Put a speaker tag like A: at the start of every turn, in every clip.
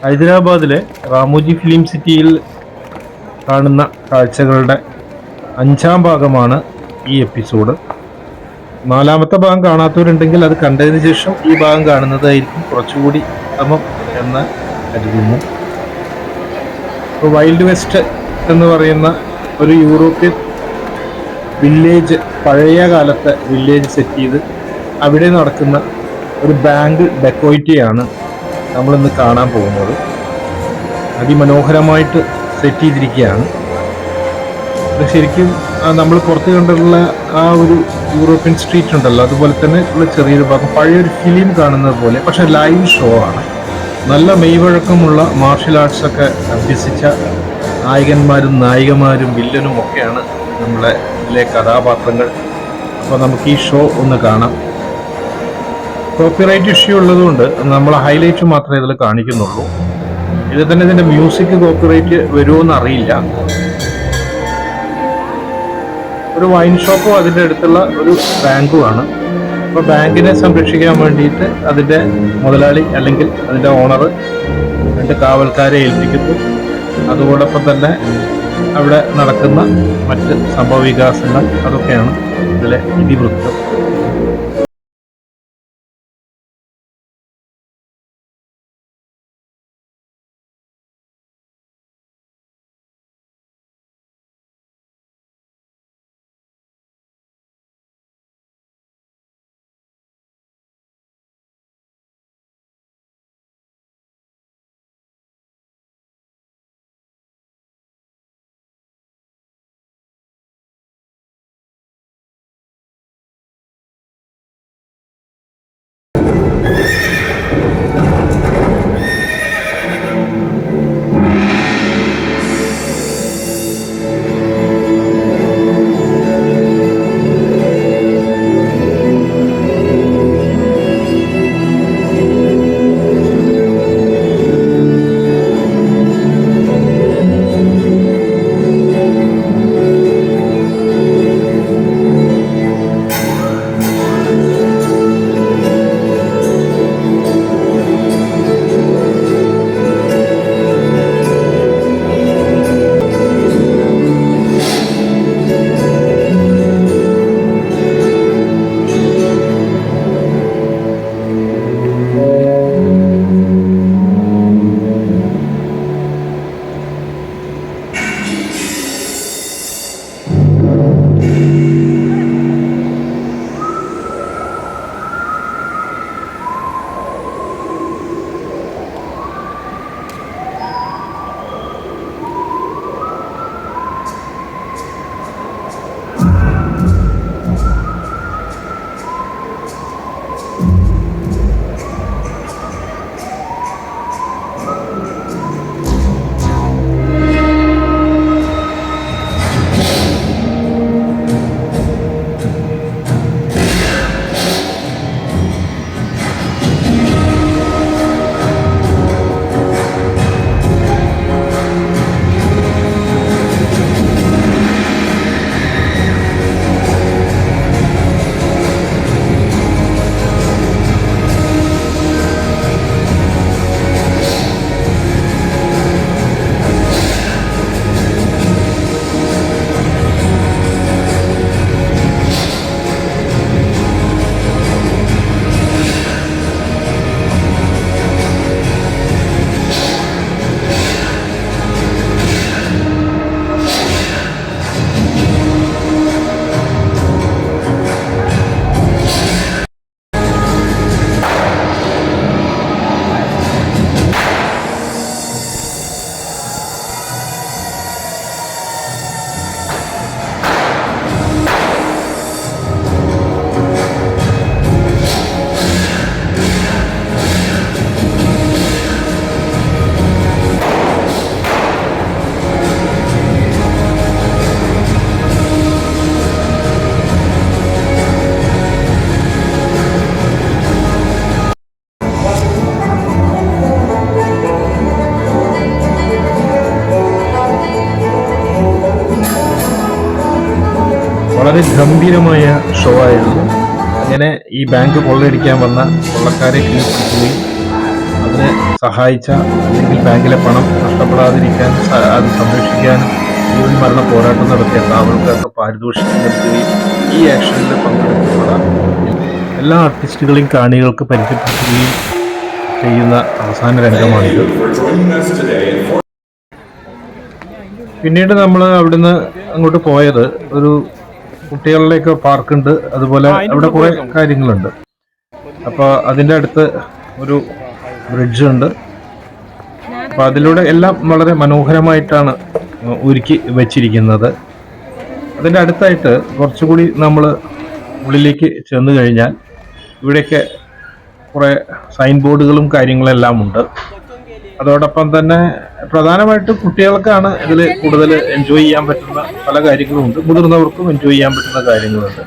A: ഹൈദരാബാദിലെ റാമോജി ഫിലിം സിറ്റിയിൽ കാണുന്ന കാഴ്ചകളുടെ 5ാം ഭാഗമാണ് ഈ എപ്പിസോഡ്. 4ാമത്തെ ഭാഗം കാണാത്തവരുണ്ടെങ്കിൽ അത് കണ്ടതിന് ശേഷം ഈ ഭാഗം കാണുന്നതായിരിക്കും കുറച്ചുകൂടി ഉത്തമം എന്ന് കരുതുന്നു. ഇപ്പോൾ വൈൽഡ് വെസ്റ്റ് എന്ന് പറയുന്ന ഒരു യൂറോപ്യൻ വില്ലേജ്, പഴയ കാലത്തെ വില്ലേജ് സെറ്റ് ചെയ്ത് അവിടെ നടക്കുന്ന ഒരു ബാങ്ക് ഡെക്കോയിറ്റിയാണ് നമ്മളിന്ന് കാണാൻ പോകുന്നത്. അതിമനോഹരമായിട്ട് സെറ്റ് ചെയ്തിരിക്കുകയാണ്. ഇത് ശരിക്കും നമ്മൾ പുറത്ത് കണ്ടിട്ടുള്ള ആ ഒരു യൂറോപ്യൻ സ്ട്രീറ്റ് ഉണ്ടല്ലോ, അതുപോലെ തന്നെ ഉള്ള ചെറിയൊരു ഭാഗം, പഴയൊരു ഫിലിം കാണുന്നത് പോലെ, പക്ഷെ ലൈവ് ഷോ ആണ്. നല്ല മെയ്വഴക്കമുള്ള മാർഷൽ ആർട്സ് ഒക്കെ അഭ്യസിച്ച നായകന്മാരും നായികമാരും വില്ലനും ഒക്കെയാണ് നമ്മളെ ഇതിലെ കഥാപാത്രങ്ങൾ. അപ്പോൾ നമുക്ക് ഈ ഷോ ഒന്ന് കാണാം. കോപ്പിറൈറ്റ് ഇഷ്യൂ ഉള്ളതുകൊണ്ട് നമ്മൾ ഹൈലൈറ്റ് മാത്രമേ ഇതിൽ കാണിക്കുന്നുള്ളൂ. ഇത് തന്നെ ഇതിൻ്റെ മ്യൂസിക് കോപ്പിറൈറ്റ് വരുമോയെന്ന് അറിയില്ല. ഒരു വൈൻ ഷോപ്പും അതിൻ്റെ അടുത്തുള്ള ഒരു ബാങ്കുമാണ്. അപ്പോൾ ബാങ്കിനെ സംരക്ഷിക്കാൻ വേണ്ടിയിട്ട് അതിൻ്റെ മുതലാളി അല്ലെങ്കിൽ അതിൻ്റെ ഓണർ 2 കാവൽക്കാരെ ഏൽപ്പിക്കുന്നു. അതോടൊപ്പം തന്നെ അവിടെ നടക്കുന്ന മറ്റ് സംഭവ വികാസങ്ങൾ അതൊക്കെയാണ് ഇതിലെ ഇതിവൃത്തം. വളരെ ഗംഭീരമായ ഷോ ആയിരുന്നു. അങ്ങനെ ഈ ബാങ്ക് കൊള്ളയടിക്കാൻ വന്ന കൊള്ളക്കാരെ കീഴ്പ്പെടുത്തുകയും അത് അതിനെ സഹായിച്ച അല്ലെങ്കിൽ ബാങ്കിലെ പണം നഷ്ടപ്പെടാതിരിക്കാൻ അത് സംരക്ഷിക്കാനും ജീവൻ പോരാട്ടം നടത്തിയ എല്ലാവർക്കൊക്കെ പാരിതോഷികം നൽകുകയും ഈ ആക്ഷനിൽ പങ്കെടുക്കുന്ന എല്ലാ ആർട്ടിസ്റ്റുകളെയും കാണികൾക്ക് പരിചയപ്പെടുത്തുകയും ചെയ്യുന്ന അവസാന രംഗമാണിത്. പിന്നീട് നമ്മൾ അവിടുന്ന് അങ്ങോട്ട് പോയത് ഒരു കുട്ടികളുടെയൊക്കെ പാർക്കുണ്ട്, അതുപോലെ അവിടെ കുറേ കാര്യങ്ങളുണ്ട്. അപ്പോൾ അതിൻ്റെ അടുത്ത് ഒരു ബ്രിഡ്ജ് ഉണ്ട്. അപ്പോൾ അതിലൂടെ എല്ലാം വളരെ മനോഹരമായിട്ടാണ് ഒരുക്കി വെച്ചിരിക്കുന്നത്. അതിൻ്റെ അടുത്തായിട്ട് കുറച്ചുകൂടി നമ്മൾ ഉള്ളിലേക്ക് ചെന്ന് കഴിഞ്ഞാൽ ഇവിടെയൊക്കെ കുറേ സൈൻ ബോർഡുകളും കാര്യങ്ങളെല്ലാം ഉണ്ട്. അതോടൊപ്പം തന്നെ പ്രധാനമായിട്ടും കുട്ടികൾക്കാണ് ഇതിൽ കൂടുതൽ എൻജോയ് ചെയ്യാൻ പറ്റുന്ന പല കാര്യങ്ങളുമുണ്ട്, മുതിർന്നവർക്കും എൻജോയ് ചെയ്യാൻ പറ്റുന്ന കാര്യങ്ങളുണ്ട്.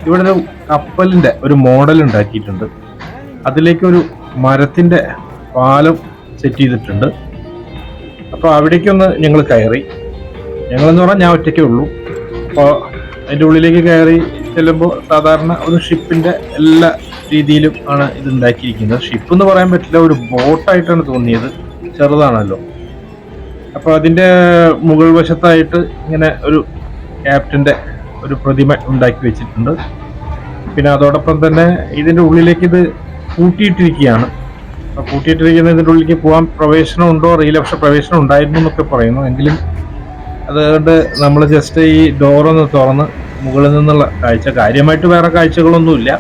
A: ഇവിടെ ഒരു കപ്പലിൻ്റെ ഒരു മോഡൽ ഉണ്ടാക്കിയിട്ടുണ്ട്. അതിലേക്കൊരു മരത്തിൻ്റെ പാലം സെറ്റ് ചെയ്തിട്ടുണ്ട്. അപ്പോൾ അവിടേക്കൊന്ന് ഞങ്ങൾ കയറി. ഞങ്ങളെന്ന് പറഞ്ഞാൽ ഞാൻ ഒറ്റയ്ക്കേ ഉള്ളൂ. അപ്പോൾ അതിൻ്റെ ഉള്ളിലേക്ക് കയറി ചെല്ലുമ്പോൾ സാധാരണ ഒരു ഷിപ്പിൻ്റെ എല്ലാ രീതിയിലും ആണ് ഇത് ഉണ്ടാക്കിയിരിക്കുന്നത്. ഷിപ്പ് എന്ന് പറയാൻ പറ്റില്ല, ഒരു ബോട്ടായിട്ടാണ് തോന്നിയത്, ചെറുതാണല്ലോ. അപ്പോൾ അതിൻ്റെ മുകൾ വശത്തായിട്ട് ഇങ്ങനെ ഒരു ക്യാപ്റ്റൻ്റെ ഒരു പ്രതിമ ഉണ്ടാക്കി വെച്ചിട്ടുണ്ട്. പിന്നെ അതോടൊപ്പം തന്നെ ഇതിൻ്റെ ഉള്ളിലേക്ക് ഇത് പൂട്ടിയിട്ടിരിക്കുകയാണ്. അപ്പോൾ പൂട്ടിയിട്ടിരിക്കുന്നതിൻ്റെ ഉള്ളിലേക്ക് പോകാൻ പ്രവേശനം ഉണ്ടോ അറിയില്ല, പക്ഷെ പ്രവേശനം ഉണ്ടായിരുന്നു എന്നൊക്കെ പറയുന്നു. എങ്കിലും അതുകൊണ്ട് നമ്മൾ ജസ്റ്റ് ഈ ഡോറൊന്ന് തുറന്ന് മുകളിൽ നിന്നുള്ള കാഴ്ച, കാര്യമായിട്ട് വേറെ കാഴ്ചകളൊന്നുമില്ല.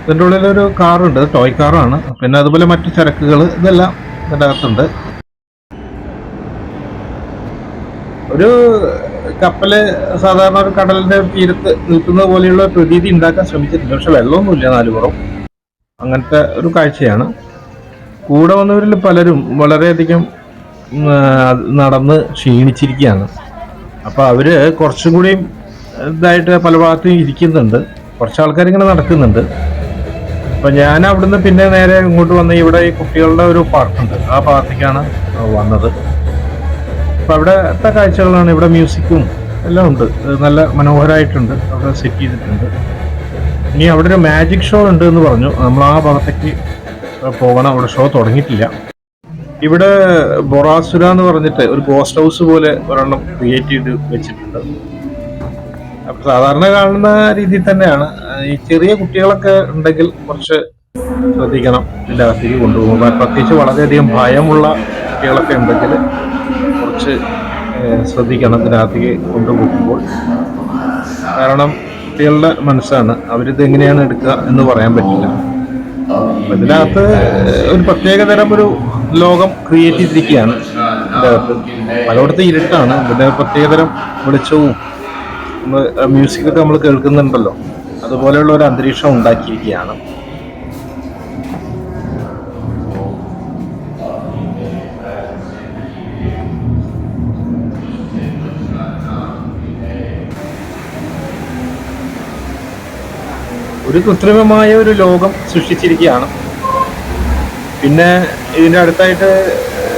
A: ഇതിൻ്റെ ഉള്ളിലൊരു കാറുണ്ട്, ടോയ് കാറാണ്. പിന്നെ അതുപോലെ മറ്റു ചരക്കുകൾ ഇതെല്ലാം ഇതിൻ്റെ അകത്തുണ്ട്. ഒരു കപ്പല് സാധാരണ ഒരു കടലിന്റെ തീരത്ത് നിൽക്കുന്നത് പോലെയുള്ള പ്രതീതി ഉണ്ടാക്കാൻ ശ്രമിച്ചിട്ടുണ്ട്, പക്ഷെ വെള്ളമൊന്നുമില്ല നാലുപുറം. അങ്ങനത്തെ ഒരു കാഴ്ചയാണ്. കൂടെ വന്നവരിൽ പലരും വളരെയധികം നടന്ന് ക്ഷീണിച്ചിരിക്കുകയാണ്. അപ്പോൾ അവര് കുറച്ചും കൂടി ഇതായിട്ട് പല ഭാഗത്തും ഇരിക്കുന്നുണ്ട്, കുറച്ച് ആൾക്കാർ ഇങ്ങനെ നടക്കുന്നുണ്ട്. അപ്പം ഞാൻ അവിടുന്ന് പിന്നെ നേരെ ഇങ്ങോട്ട് വന്ന് ഇവിടെ ഈ കുട്ടികളുടെ ഒരു പാർക്കുണ്ട്, ആ ഭാഗത്തേക്കാണ് വന്നത്. അപ്പം അവിടുത്തെ കാഴ്ചകളാണ്. ഇവിടെ മ്യൂസിക്കും എല്ലാം ഉണ്ട്, നല്ല മനോഹരമായിട്ടുണ്ട്, അവിടെ സെറ്റ് ചെയ്തിട്ടുണ്ട്. ഇനി അവിടെ ഒരു മാജിക് ഷോ ഉണ്ട് എന്ന് പറഞ്ഞു, നമ്മൾ ആ ഭാഗത്തേക്ക് പോകണം. അവിടെ ഷോ തുടങ്ങിയിട്ടില്ല. ഇവിടെ ബൊറാസുര എന്ന് പറഞ്ഞിട്ട് ഒരു ഗോസ്റ്റ് ഹൗസ് പോലെ ഒരെണ്ണം ക്രിയേറ്റ് ചെയ്ത് വെച്ചിട്ടുണ്ട്. അപ്പം സാധാരണ കാണുന്ന രീതിയിൽ തന്നെയാണ്. ഈ ചെറിയ കുട്ടികളൊക്കെ ഉണ്ടെങ്കിൽ കുറച്ച് ശ്രദ്ധിക്കണം ഇതിൻ്റെ അകത്തേക്ക് കൊണ്ടുപോകുമ്പോൾ. പ്രത്യേകിച്ച് വളരെയധികം ഭയമുള്ള കുട്ടികളൊക്കെ ഉണ്ടെങ്കിൽ കുറച്ച് ശ്രദ്ധിക്കണം ഇതിനകത്തേക്ക് കൊണ്ടുപോകുമ്പോൾ. കാരണം കുട്ടികളുടെ മനസ്സാണ്, അവരിത് എങ്ങനെയാണ് എടുക്കുക എന്ന് പറയാൻ പറ്റില്ല. അപ്പം ഇതിനകത്ത് ഒരു പ്രത്യേകതരം ഒരു ലോകം ക്രിയേറ്റ് ചെയ്തിരിക്കുകയാണ്. ഇതിൻ്റെ അകത്ത് പലയിടത്തും ഇരുട്ടാണ്, ഇതിൻ്റെ പ്രത്യേകതരം വെളിച്ചവും മ്യൂസിക്കൊക്കെ നമ്മൾ കേൾക്കുന്നുണ്ടല്ലോ, അതുപോലെയുള്ള ഒരു അന്തരീക്ഷം ഉണ്ടാക്കിയിരിക്കുകയാണ്. ഒരു കൃത്രിമമായ ഒരു ലോകം സൃഷ്ടിച്ചിരിക്കുകയാണ്. പിന്നെ ഇതിൻ്റെ അടുത്തായിട്ട്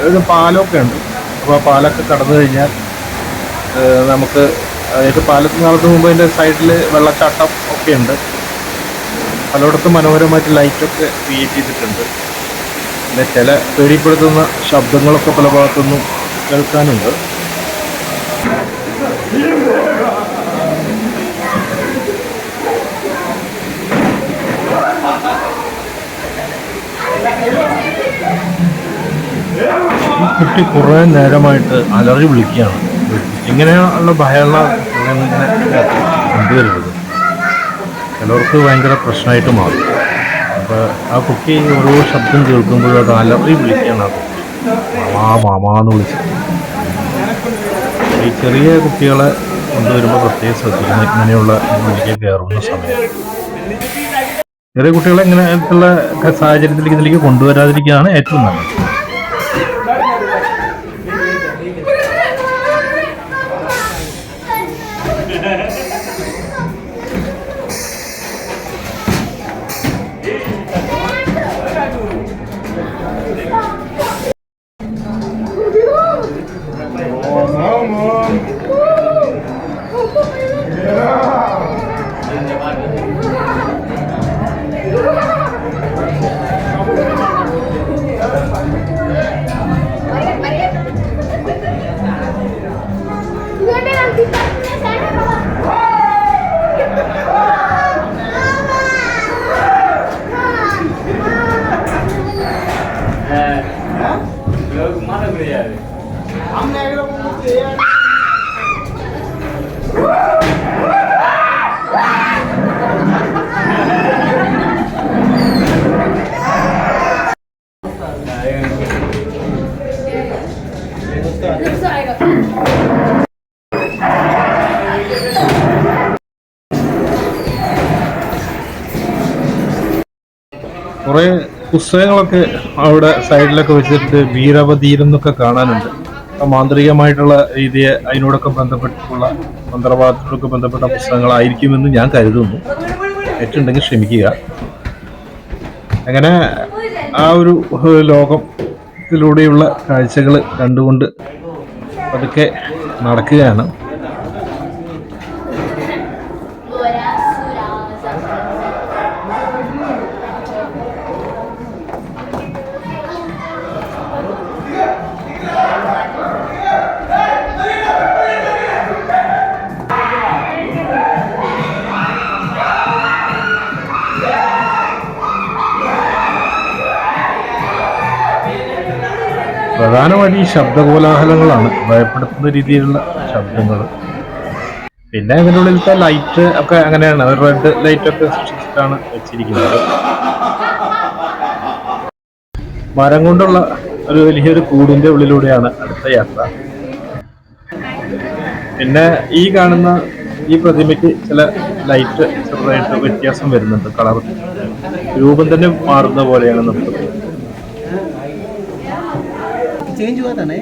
A: ഒരു പാലമൊക്കെ ഉണ്ട്. അപ്പോൾ ആ പാലമൊക്കെ കടന്നു കഴിഞ്ഞാൽ നമുക്ക് അതായത് പാലത്തിൽ നടന്നു പോകുമ്പോൾ അതിൻ്റെ സൈഡിൽ വെള്ളച്ചാട്ടം ഒക്കെ ഉണ്ട്. പലയിടത്തും മനോഹരമായിട്ട് ലൈറ്റൊക്കെ ക്രിയേറ്റ് ചെയ്തിട്ടുണ്ട്. പിന്നെ ചില പേടിപ്പെടുത്തുന്ന ശബ്ദങ്ങളൊക്കെ പല ഭാഗത്തുനിന്നും കേൾക്കാനുണ്ട്. കുട്ടി കുറേ നേരമായിട്ട് അലറി വിളിക്കുകയാണ്. ഇങ്ങനെയുള്ള ഭയമുള്ള ഇങ്ങനെ കൊണ്ടുവരുന്നത് ചിലർക്ക് ഭയങ്കര പ്രശ്നമായിട്ട് മാറും. അപ്പോൾ ആ കുട്ടി ഓരോ ശബ്ദം കേൾക്കുമ്പോഴും അത് അലറി വിളിക്കുകയാണ്. മാമാന്ന് വിളിച്ചിട്ട് ഈ ചെറിയ കുട്ടികളെ കൊണ്ടുവരുമ്പോൾ പ്രത്യേകം ശ്രദ്ധിക്കണം. ഇങ്ങനെയുള്ള ഇതിലേക്ക് കയറുന്ന സമയം ചെറിയ കുട്ടികളെ ഇങ്ങനെയുള്ള സാഹചര്യത്തിലേക്ക് ഇതിലേക്ക് കൊണ്ടുവരാതിരിക്കുകയാണ് ഏറ്റവും നല്ലത്. കുറെ പുസ്തകങ്ങളൊക്കെ അവിടെ സൈഡിലൊക്കെ വെച്ചിട്ട് വീരവധീരം കാണാനുണ്ട്. മാന്ത്രികമായിട്ടുള്ള രീതിയെ അതിനോടൊക്കെ ബന്ധപ്പെട്ടുള്ള മന്ത്രവാദത്തോടൊക്കെ ബന്ധപ്പെട്ട പുസ്തകങ്ങളായിരിക്കുമെന്ന് ഞാൻ കരുതുന്നു. തെറ്റുണ്ടെങ്കിൽ ക്ഷമിക്കുക. അങ്ങനെ ആ ഒരു ലോകത്തിലൂടെയുള്ള കാഴ്ചകൾ കണ്ടുകൊണ്ട് അതൊക്കെ നടക്കുകയാണ്. പ്രധാനമായിട്ട് ഈ ശബ്ദകോലാഹലങ്ങളാണ്, ഭയപ്പെടുത്തുന്ന രീതിയിലുള്ള ശബ്ദങ്ങൾ. പിന്നെ ഇതിൻ്റെ ഉള്ളിലത്തെ ലൈറ്റ് ഒക്കെ അങ്ങനെയാണ്, ഒരു റെഡ് ലൈറ്റ് ഒക്കെ സൃഷ്ടിച്ചിട്ടാണ് വെച്ചിരിക്കുന്നത്. മരം കൊണ്ടുള്ള ഒരു വലിയൊരു കൂടിന്റെ ഉള്ളിലൂടെയാണ് അടുത്ത യാത്ര. പിന്നെ ഈ കാണുന്ന ഈ പ്രതിമയ്ക്ക് ചില ലൈറ്റ് ചെറുതായിട്ട് വ്യത്യാസം വരുന്നുണ്ട്. കളർ രൂപം തന്നെ മാറുന്ന പോലെയാണ് നമുക്ക്.
B: चेंज हुआ था ना।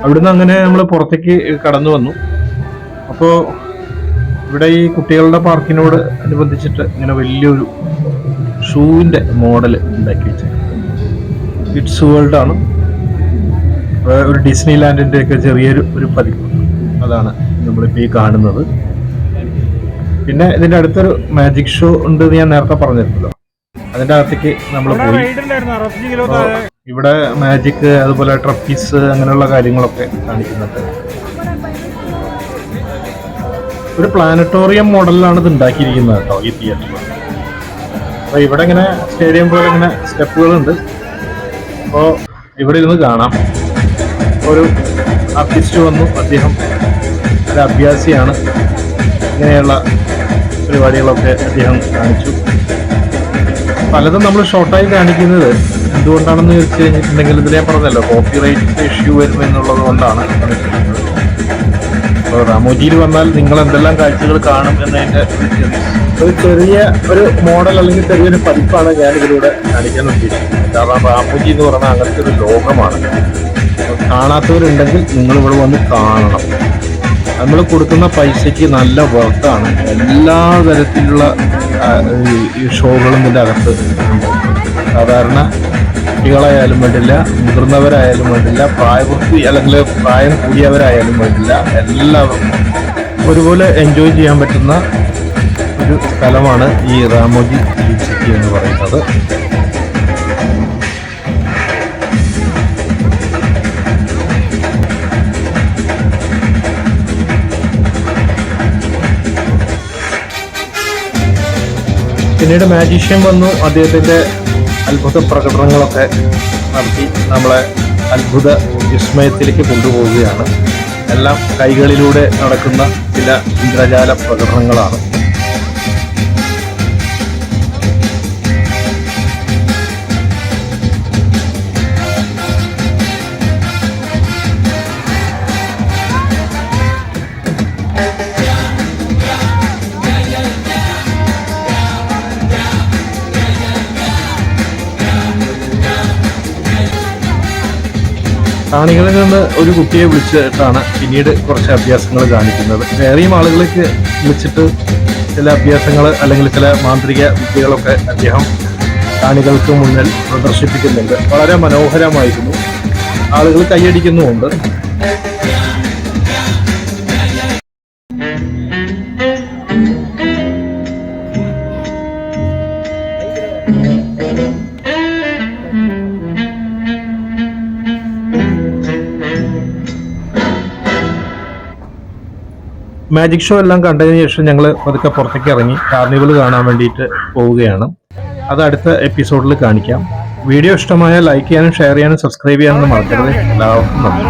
A: അവിടുന്ന് അങ്ങനെ നമ്മൾ പുറത്തേക്ക് കടന്നു വന്നു. അപ്പോൾ ഇവിടെ ഈ കുട്ടികളുടെ പാർക്കിനോട് അനുബന്ധിച്ചിട്ട് ഇങ്ങനെ വലിയൊരു ഷൂവിന്റെ മോഡൽ ഉണ്ടാക്കി വെച്ചിട്ടുണ്ട്. കിഡ്സ് വേൾഡ് ആണ്. ഒരു ഡിസ്നി ലാൻഡിന്റെ ഒക്കെ ചെറിയൊരു പതിപ്പ്, അതാണ് നമ്മളിപ്പോൾ ഈ കാണുന്നത്. പിന്നെ ഇതിന്റെ അടുത്തൊരു മാജിക് ഷോ ഉണ്ട് എന്ന് ഞാൻ നേരത്തെ പറഞ്ഞിരുന്നല്ലോ. അതിന്റെ അകത്തേക്ക് നമ്മൾ പോയി. ഇവിടെ മാജിക്, അതുപോലെ ട്രപ്പീസ്, അങ്ങനെയുള്ള കാര്യങ്ങളൊക്കെ കാണിക്കുന്നുണ്ട്. ഒരു പ്ലാനറ്റോറിയം മോഡലിലാണ് ഇത് ഉണ്ടാക്കിയിരിക്കുന്നത് കേട്ടോ ഈ തിയേറ്റർ. അപ്പൊ ഇവിടെ ഇങ്ങനെ സ്റ്റേഡിയം പോലെ ഇങ്ങനെ സ്റ്റെപ്പുകളുണ്ട്. അപ്പോൾ ഇവിടെ ഇരുന്ന് കാണാം. ഒരു ആർട്ടിസ്റ്റ് വന്നു, അദ്ദേഹം ഒരു അഭ്യാസിയാണ്. ഇങ്ങനെയുള്ള പരിപാടികളൊക്കെ അദ്ദേഹം കാണിച്ചു. പലതും നമ്മൾ ഷോർട്ടായി കാണിക്കുന്നത് എന്തുകൊണ്ടാണെന്ന് ചോദിച്ചു കഴിഞ്ഞിട്ടുണ്ടെങ്കിൽ, ഇതിൽ ഞാൻ പറഞ്ഞല്ലോ, കോപ്പിറൈറ്റ് ഇഷ്യൂ വരും എന്നുള്ളത് കൊണ്ടാണ്. അപ്പോൾ റാമോജിയിൽ വന്നാൽ നിങ്ങൾ എന്തെല്ലാം കാഴ്ചകൾ കാണും എന്നതിൻ്റെ ഒരു ചെറിയ ഒരു മോഡൽ അല്ലെങ്കിൽ ചെറിയൊരു പതിപ്പാണ് ഞാൻ ഇതിലൂടെ കാണിക്കാൻ ഉദ്ദേശിക്കുന്നത്. കാരണം റാമോജി എന്ന് പറഞ്ഞാൽ അങ്ങനത്തെ ഒരു ലോകമാണ്. കാണാത്തവരുണ്ടെങ്കിൽ നിങ്ങളിവിടെ വന്ന് കാണണം. നമ്മൾ കൊടുക്കുന്ന പൈസയ്ക്ക് നല്ല വർത്താണ്. എല്ലാ തരത്തിലുള്ള ഷോകളും ഇതിൻ്റെ അകത്ത് ഉണ്ട്. സാധാരണ കുട്ടികളായാലും വേണ്ടില്ല, മുതിർന്നവരായാലും വേണ്ടില്ല, പ്രായപൂർത്തി അല്ലെങ്കിൽ പ്രായം കൂടിയവരായാലും വേണ്ടില്ല, എല്ലാവർക്കും ഒരുപോലെ എൻജോയ് ചെയ്യാൻ പറ്റുന്ന ഒരു സ്ഥലമാണ് ഈ റാമോജി ഫിലിം സിറ്റി എന്ന് പറയുന്നത്. പിന്നീട് മാജീഷ്യൻ വന്നു, അദ്ദേഹത്തിന്റെ അത്ഭുത പ്രകടനങ്ങളൊക്കെ നടത്തി നമ്മളെ അത്ഭുത വിസ്മയത്തിലേക്ക് കൊണ്ടുപോവുകയാണ്. എല്ലാം കൈകളിലൂടെ നടക്കുന്ന ചില ഇന്ദ്രജാല പ്രകടനങ്ങളാണ്. കാണികളിൽ നിന്ന് ഒരു കുട്ടിയെ വിളിച്ചിട്ടാണ് പിന്നീട് കുറച്ച് അഭ്യാസങ്ങൾ കാണിക്കുന്നത്. വേറെയും ആളുകളേക്ക് വിളിച്ചിട്ട് ചില അഭ്യാസങ്ങൾ അല്ലെങ്കിൽ ചില മാന്ത്രിക വിദ്യകളൊക്കെ അദ്ദേഹം കാണികൾക്ക് മുന്നിൽ പ്രദർശിപ്പിക്കുന്നുണ്ട്. വളരെ മനോഹരമായിരുന്നു. ആളുകൾ കൈയടിക്കുന്നുമുണ്ട്. മാജിക് ഷോ എല്ലാം കണ്ടതിന് ശേഷം ഞങ്ങൾ പതുക്കെ പുറത്തേക്ക് ഇറങ്ങി കാർണിവൽ കാണാൻ വേണ്ടിയിട്ട് പോവുകയാണ്. അത് അടുത്ത എപ്പിസോഡിൽ കാണിക്കാം. വീഡിയോ ഇഷ്ടമായ ലൈക്ക് ചെയ്യാനും ഷെയർ ചെയ്യാനും സബ്സ്ക്രൈബ് ചെയ്യാനും മറക്കരുത്. എല്ലാവർക്കും നന്ദി.